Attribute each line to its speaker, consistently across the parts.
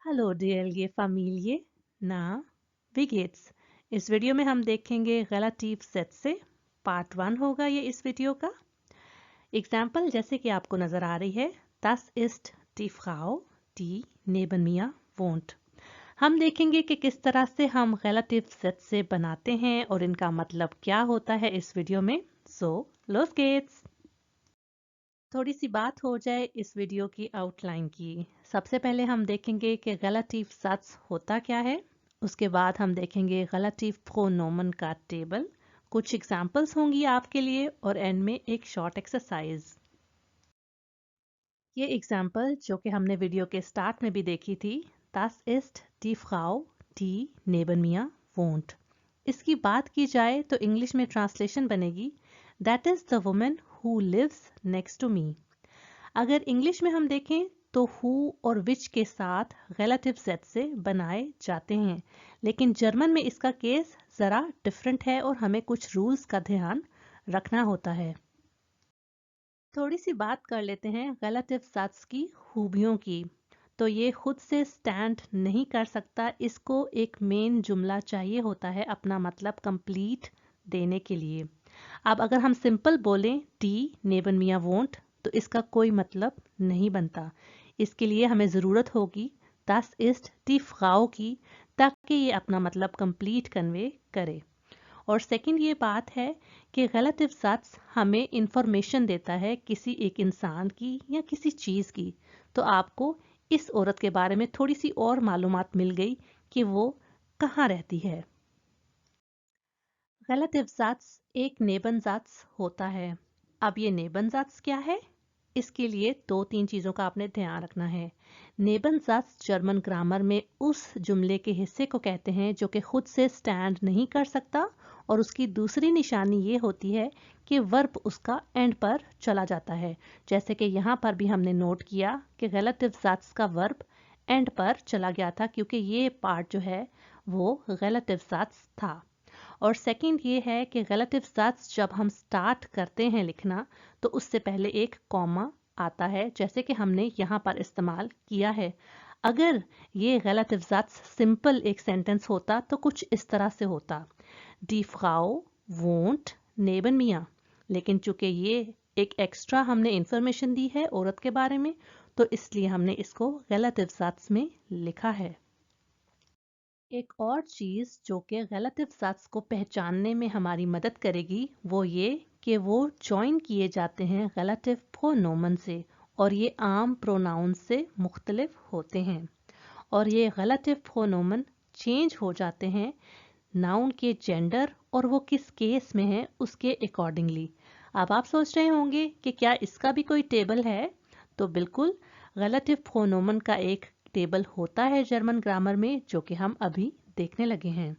Speaker 1: Hello dear family ना widgets. इस video में हम देखेंगे relative सेट से पार्ट 1 होगा ये इस वीडियो का। एग्जाम्पल जैसे कि आपको नजर आ रही है, das ist die Frau die neben mir wohnt। हम देखेंगे कि किस तरह से हम relative सेट से बनाते हैं और इनका मतलब क्या होता है इस वीडियो में। सो los geht's। थोड़ी सी बात हो जाए इस वीडियो की आउटलाइन की। सबसे पहले हम देखेंगे कि relative सच होता क्या है। उसके बाद हम देखेंगे relative प्रोनोमन का टेबल, कुछ एग्जांपल्स होंगी आपके लिए और एंड में एक शॉर्ट एक्सरसाइज। ये एग्जांपल जो कि हमने वीडियो के स्टार्ट में भी देखी थी, das ist die Frau die neben mir wohnt। इसकी बात की जाए तो इंग्लिश में ट्रांसलेशन बनेगी that is the woman who lives next to me। अगर इंग्लिश में हम देखें तो who और which के साथ relative सेट से बनाए जाते हैं, लेकिन जर्मन में इसका केस ज़रा डिफरेंट है और हमें कुछ रूल्स का ध्यान रखना होता है। थोड़ी सी बात कर लेते हैं relative सेट्स की खूबियों की। तो ये खुद से स्टैंड नहीं कर सकता, इसको एक मेन जुमला चाहिए होता है अपना मतलब कंप्लीट देने के लिए। अब अगर हम सिंपल बोलें डी नेबन मिया वोंट तो इसका कोई मतलब नहीं बनता। इसके लिए हमें ज़रूरत होगी das ist die Frau की, ताकि ये अपना मतलब कंप्लीट कन्वे करे। और सेकंड ये बात है कि relative सच हमें इंफॉर्मेशन देता है किसी एक इंसान की या किसी चीज़ की। तो आपको इस औरत के बारे में थोड़ी सी और मालूमात मिल गई कि वो कहाँ रहती है। relative सच एक नेबनजात्स होता है। अब ये नेबनजात्स क्या है, इसके लिए 2-3 चीज़ों का आपने ध्यान रखना है। नेबनजात्स जर्मन ग्रामर में उस जुमले के हिस्से को कहते हैं जो कि खुद से स्टैंड नहीं कर सकता, और उसकी दूसरी निशानी ये होती है कि वर्ब उसका एंड पर चला जाता है। जैसे कि यहाँ पर भी हमने नोट किया कि relative सच का वर्ब एंड पर चला गया था, क्योंकि ये पार्ट जो है वो relative सच था। और सेकंड ये है कि relative सच जब हम स्टार्ट करते हैं लिखना तो उससे पहले एक कॉमा आता है, जैसे कि हमने यहाँ पर इस्तेमाल किया है। अगर ये relative सच सिंपल एक सेंटेंस होता तो कुछ इस तरह से होता, Die Frau wohnt neben mir। लेकिन चूंकि ये एक एक्स्ट्रा हमने इंफॉर्मेशन दी है औरत के बारे में, तो इसलिए हमने इसको relative सच में लिखा है। एक और चीज़ जो कि relative सच को पहचानने में हमारी मदद करेगी वो ये कि वो जॉइन किए जाते हैं relative प्रोनोमन से, और ये आम प्रोनाउन से मुख्तलिफ होते हैं। और ये relative प्रोनोमन चेंज हो जाते हैं नाउन के जेंडर और वो किस केस में है उसके अकॉर्डिंगली। अब आप सोच रहे होंगे कि क्या इसका भी कोई टेबल है? तो बिल्कुल, relative प्रोनोमन का एक टेबल होता है जर्मन ग्रामर में, जो कि हम अभी देखने लगे हैं।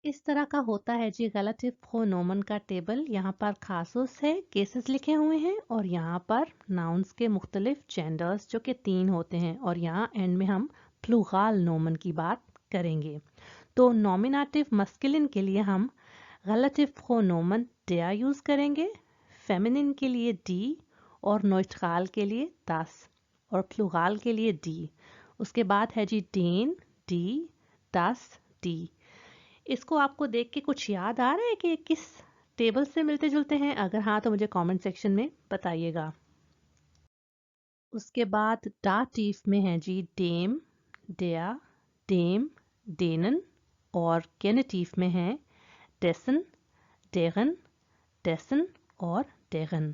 Speaker 1: इस तरह का होता है जी relative प्रोनोमन का टेबल। यहाँ पर खासूस है, केसेस लिखे हुए हैं, और यहाँ पर नाउन्स के मुख्तलिफ जेंडर्स जो कि 3 होते हैं, और यहाँ एंड में हम प्लूरल नोमन की बात करेंगे। तो नॉमिनेटिव मस्कुलिन के लिए हम relative प्रोनोमन der यूज करेंगे, फेमिनिन के लिए डी, और न्यूट्रल के लिए das, और प्लूरल के लिए डी। उसके बाद है जी den, डी, das, डी। इसको आपको देख के कुछ याद आ रहा है कि किस टेबल से मिलते जुलते हैं? अगर हाँ तो मुझे कमेंट सेक्शन में बताइएगा। उसके बाद दाटिव में है जी dem, der, dem, denen, और गेनेटिव में है dessen, deren, dessen और deren।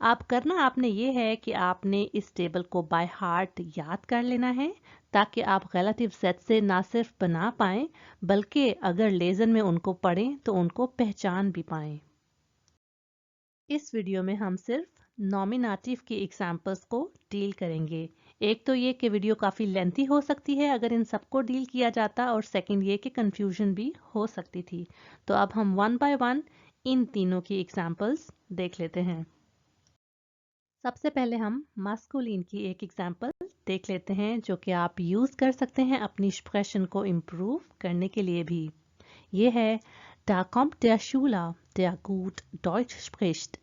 Speaker 1: आप करना आपने ये है कि आपने इस टेबल को बाय हार्ट याद कर लेना है, ताकि आप relative सेट से ना सिर्फ बना पाएं बल्कि अगर लेसन में उनको पढ़ें तो उनको पहचान भी पाएं। इस वीडियो में हम सिर्फ नॉमिनेटिव की एग्जाम्पल्स को डील करेंगे। एक तो ये कि वीडियो काफ़ी लेंथी हो सकती है अगर इन सबको डील किया जाता, और सेकंड ये कि कंफ्यूजन भी हो सकती थी। तो अब हम वन बाय वन इन तीनों की एग्जाम्पल्स देख लेते हैं। सबसे पहले हम मास्कुलिन की एक एग्जाम्पल देख लेते हैं जो कि आप यूज़ कर सकते हैं अपनी स्प्रेशन को इम्प्रूव करने के लिए भी। ये है Da kommt der Schüler, der gut Deutsch spricht।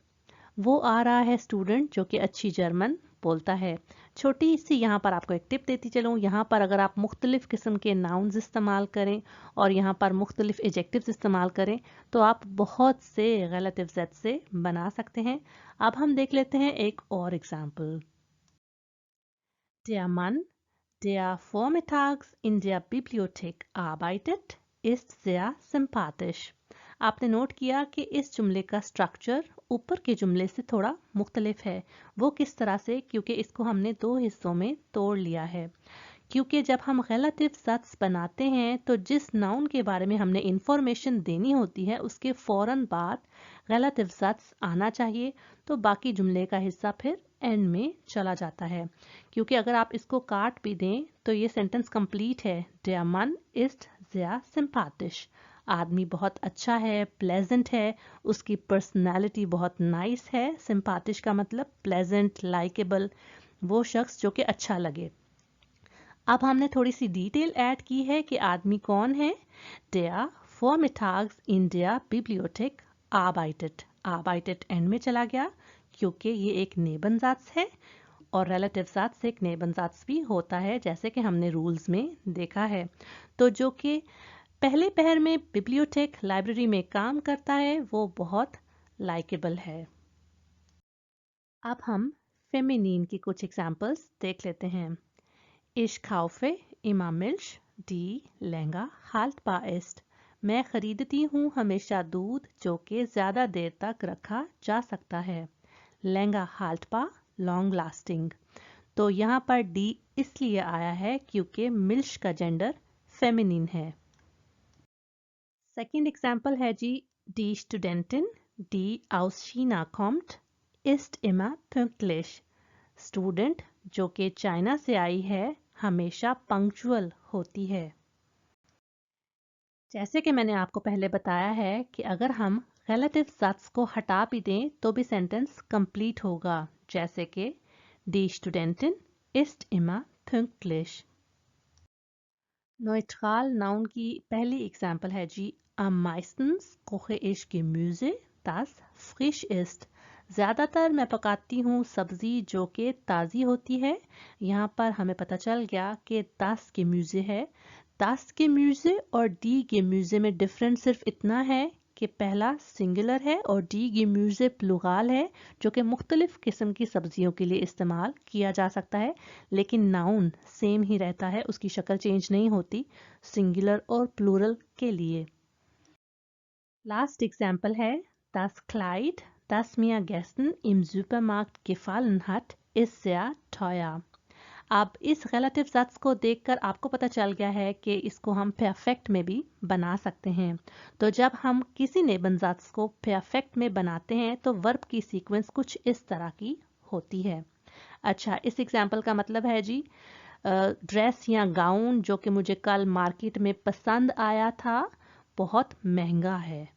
Speaker 1: वो आ रहा है स्टूडेंट जो कि अच्छी जर्मन बोलता है। छोटी सी यहाँ पर आपको एक टिप देती चलूँ, यहाँ पर अगर आप मुख्तलिफ किस्म के नाउन्स इस्तेमाल करें और यहाँ पर मुख्तलिफ एडजेक्टिव्स इस्तेमाल करें तो आप बहुत से रिलेटिव ज़ेड से बना सकते हैं। अब हम देख लेते हैं एक और example. Der Mann, der vormittags in der Bibliothek arbeitet, ist sehr sympathisch. आपने नोट किया कि इस जुमले का स्ट्रक्चर ऊपर के जुमले से थोड़ा मुख्तलिफ है। वो किस तरह से? क्योंकि इसको हमने दो हिस्सों में तोड़ लिया है। क्योंकि जब हम रिलेटिव सत्स बनाते हैं तो जिस नाउन के बारे में हमने इंफॉर्मेशन देनी होती है उसके फौरन बाद रिलेटिव सत्स आना चाहिए, तो बाकी जुमले का हिस्सा फिर एंड में चला जाता है। क्योंकि अगर आप इसको काट भी दें तो ये सेंटेंस कंप्लीट है। Der Mann ist sehr sympathisch। आदमी बहुत अच्छा है, प्लेजेंट है, उसकी पर्सनालिटी बहुत नाइस है। सिंपैथिश का मतलब प्लेजेंट, लाइकेबल, वो शख्स जो कि अच्छा लगे। अब हमने थोड़ी सी डिटेल ऐड की है कि आदमी कौन है। Der vormittags in der Bibliothek arbeitet। arbeitet and में चला गया क्योंकि ये एक नेबनजात है और रिलेटिव साथ से एक नेबनजात भी होता है, जैसे कि हमने रूल्स में देखा है। तो जो कि पहले पहर में बिब्लियोथेक लाइब्रेरी में काम करता है वो बहुत लाइकेबल है। अब हम फेमिनीन की कुछ एग्जांपल्स देख लेते हैं। Ich kaufe immer Milch, die länger haltbar ist। मैं खरीदती हूँ हमेशा दूध जो कि ज़्यादा देर तक रखा जा सकता है। länger haltbar, long lasting। तो यहाँ पर डी इसलिए आया है क्योंकि मिल्श का जेंडर फेमिनिन है। सेकंड एग्जाम्पल है जी, die Studentin, die aus China kommt, ist immer pünktlich। Student जो कि चाइना से आई है हमेशा पंक्चुअल होती है। जैसे कि मैंने आपको पहले बताया है कि अगर हम रिलेटिव सत्स को हटा भी दें तो भी सेंटेंस कंप्लीट होगा, जैसे कि die Studentin ist immer pünktlich। Neutral noun की पहली एग्जाम्पल है जी, am meistens koche ich Gemüse, das frisch ist। ज़्यादातर मैं पकाती हूँ सब्ज़ी जो कि ताज़ी होती है। यहाँ पर हमें पता चल गया कि das Gemüse है। das Gemüse और die Gemüse में डिफरेंस सिर्फ इतना है कि पहला सिंगुलर है और die Gemüse प्लुराल है, जो कि मुख्तलिफ किस्म की सब्जियों के लिए इस्तेमाल किया जा सकता है, लेकिन नाउन सेम ही रहता है, उसकी शक्ल चेंज नहीं होती सिंगुलर और प्लूरल के लिए। लास्ट एग्जाम्पल है, das Kleid, das mir gestern im Supermarkt gefallen hat, ist sehr teuer। अब इस रिलेटिव सत्स को देखकर आपको पता चल गया है कि इसको हम परफेक्ट में भी बना सकते हैं। तो जब हम किसी नेबनजात को परफेक्ट में बनाते हैं तो वर्ब की सीक्वेंस कुछ इस तरह की होती है। अच्छा, इस एग्जाम्पल का मतलब है जी, ड्रेस या गाउन जो कि मुझे कल मार्केट में पसंद आया था बहुत महंगा है।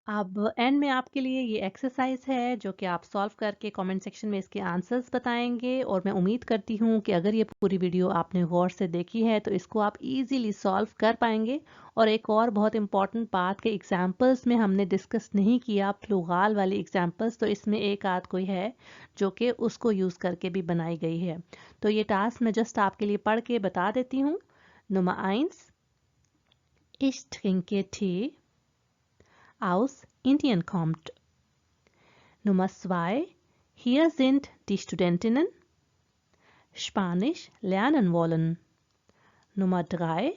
Speaker 1: अब एंड में आपके लिए ये एक्सरसाइज है जो कि आप सॉल्व करके कमेंट सेक्शन में इसके आंसर्स बताएंगे, और मैं उम्मीद करती हूँ कि अगर ये पूरी वीडियो आपने गौर से देखी है तो इसको आप इजीली सॉल्व कर पाएंगे। और एक और बहुत इंपॉर्टेंट बात के एग्जांपल्स में हमने डिस्कस नहीं किया प्लूराल वाली एग्जांपल्स, तो इसमें एक आध कोई है जो कि उसको यूज़ करके भी बनाई गई है। तो ये टास्क मैं जस्ट आपके लिए पढ़ के बता देती हूँ। Nummer 1, ich trinke Tee aus Indien kommt। Nummer 2, hier sind die Studentinnen Spanisch lernen wollen। Nummer 3,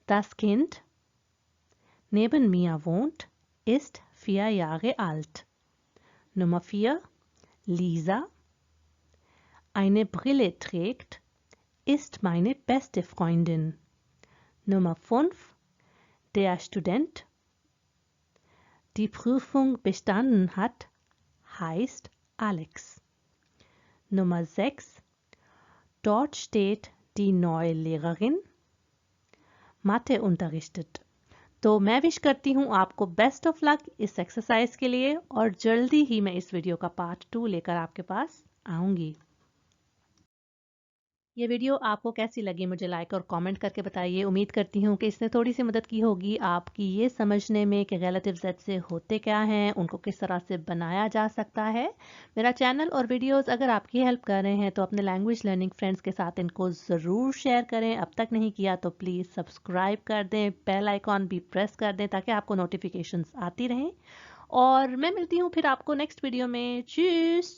Speaker 1: das Kind neben mir wohnt, ist 4 Jahre alt। Nummer 4, Lisa eine Brille trägt, ist meine beste Freundin। Nummer 5, der Student die Prüfung bestanden hat, heißt Alex। Nummer 6, dort steht die neue Lehrerin Mathe unterrichtet। तो मैं wish करती हूँ आपको best of luck इस exercise के लिए, और जल्दी ही मैं इस वीडियो का पार्ट 2 लेकर आपके पास आऊँगी। ये वीडियो आपको कैसी लगी मुझे लाइक और कमेंट करके बताइए। उम्मीद करती हूँ कि इसने थोड़ी सी मदद की होगी आपकी ये समझने में कि गलत से होते क्या हैं, उनको किस तरह से बनाया जा सकता है। मेरा चैनल और वीडियोस अगर आपकी हेल्प कर रहे हैं तो अपने लैंग्वेज लर्निंग फ्रेंड्स के साथ इनको ज़रूर शेयर करें। अब तक नहीं किया तो प्लीज़ सब्सक्राइब कर दें, बेल आइकॉन भी प्रेस कर दें ताकि आपको नोटिफिकेशंस आती रहें। और मैं मिलती हूँ फिर आपको नेक्स्ट वीडियो में। चीज़।